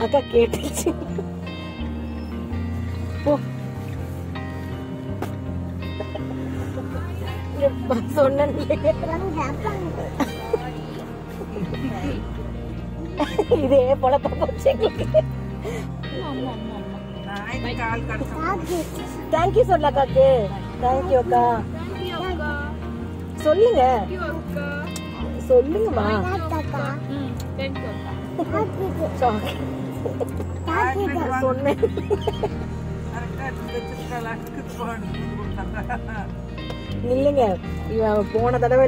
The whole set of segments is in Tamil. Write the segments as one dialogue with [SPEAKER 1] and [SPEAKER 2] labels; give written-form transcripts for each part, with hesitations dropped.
[SPEAKER 1] அக்கா கேட்டுச்சு. போ சொன்னேன். இதே பொழப்ப போச்சு எங்களுக்கு. தேங்க்யூ சொல்ல அக்காக்கு. தேங்க்யூ அக்கா. சொல்லுங்க சொல்லுங்கம்மா. சொன்னேன். இல்லைங்க இவன் போன தடவை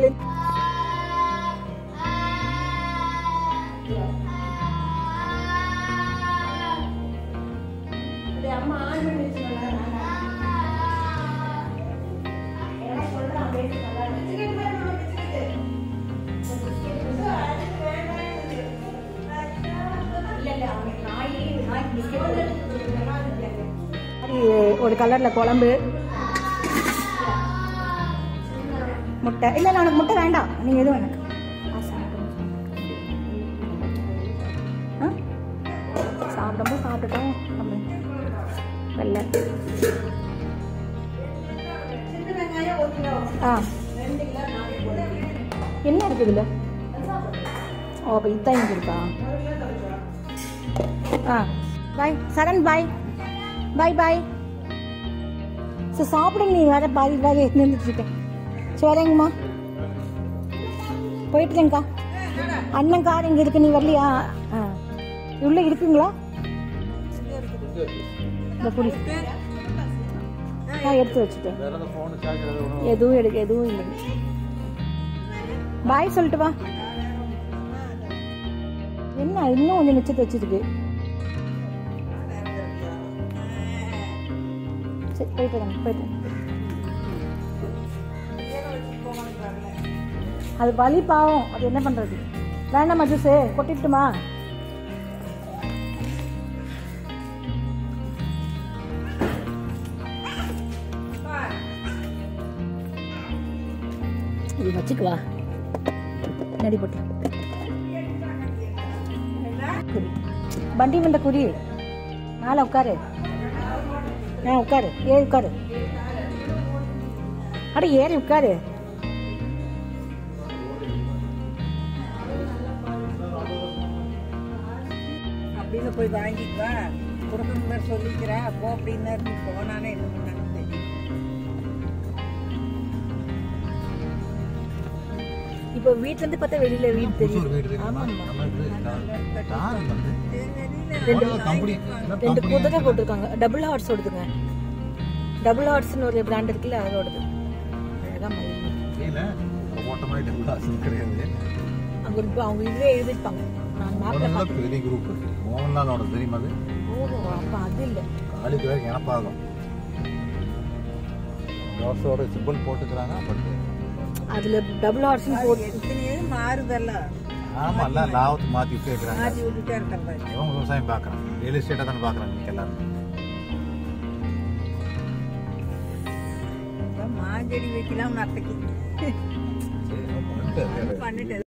[SPEAKER 1] ஒரு கலர்ல குழம்பு முட்டை. இல்ல எனக்கு முட்டை வேண்டாம், நீங்க எதுவும் எனக்கு சாப்பிடும்போது சாப்பிட்டுட்டோம். வெள்ளை என்ன இருக்குது இதுல? ஓ அப்ப இதுதான் எனக்கு இருக்கா? பாய் சரண், பாய் பாய் பாய். சரி சாப்பிடுங்க, நீ வேற பாதி பாதி நின்றுட்டு இருக்கேன். சரிங்கம்மா போயிட்டுங்கக்கா. அண்ணன் கார் இங்க இருக்கு, நீ வரலையா? உள்ள இருக்குங்களா? இந்த புடி நான் எடுத்து வச்சுட்டேன். எதுவும் இல்லைங்க. பாய் சொல்லிட்டு வா. என்ன இன்னும் கொஞ்சம் மிச்சத்தை வச்சிருக்கு. சரி போயிட்டு அது வலி பாவம், அது என்ன பண்றது? வேண்டாமா ஜூஸ் கொட்டிட்டுமா? இது வச்சுக்குவா நடி போட்டு. பண்டி மண்ட குறி மேல உட்காரு. உட்காரு, ஏறி உட்காரு. அட ஏறி உட்காரு.
[SPEAKER 2] அப்படின்னு போய் வாங்கிக்குவா. கொடுக்கணும்னு சொல்லிக்கிறா போ அப்படின்னாரு. போனானே என்ன பண்ணான்னு தெரியும்.
[SPEAKER 1] இப்போ வீட்ல இருந்து பார்த்தா வெளியில வீடு தெரியும். ரெண்டு குதிரை போட்டிருக்காங்க. டபுள் ஹார்ஸ் ஓடுதுங்க. டபுள் ஹார்ஸ்னு ஒரு பிராண்ட் இருக்குல்ல, அது ஓடுது. அழகா மயில். அவங்க இதுவே எழுதிருப்பாங்க. நான் மேப்ல
[SPEAKER 3] பெரிய குரூப் மோகன்லாலோட தெரியுமா அது?
[SPEAKER 1] ஓஹோ அப்ப அது இல்ல.
[SPEAKER 3] காலிக்கு வேற எனப்பாகும் ஜோஸோட சிம்பிள் போட்டுக்கிறாங்க. பட்
[SPEAKER 1] அதுல டபுள் ஹார்ஸ் போட்டு
[SPEAKER 2] எத்தனையோ மாறுதல்ல.
[SPEAKER 3] ஆமா எல்லாம் லாபத்து மாத்தி விட்டுக்கிறாங்க.
[SPEAKER 2] மாற்றி விட்டுட்டே இருக்காங்க.
[SPEAKER 3] இவங்க விவசாயம் பார்க்குறாங்க, ரியல் எஸ்டேட்டை தானே பார்க்குறாங்க எல்லாரும்.
[SPEAKER 2] மாஞ்செடி வைக்கலாம் நத்தைக்கு பண்ணிட்டு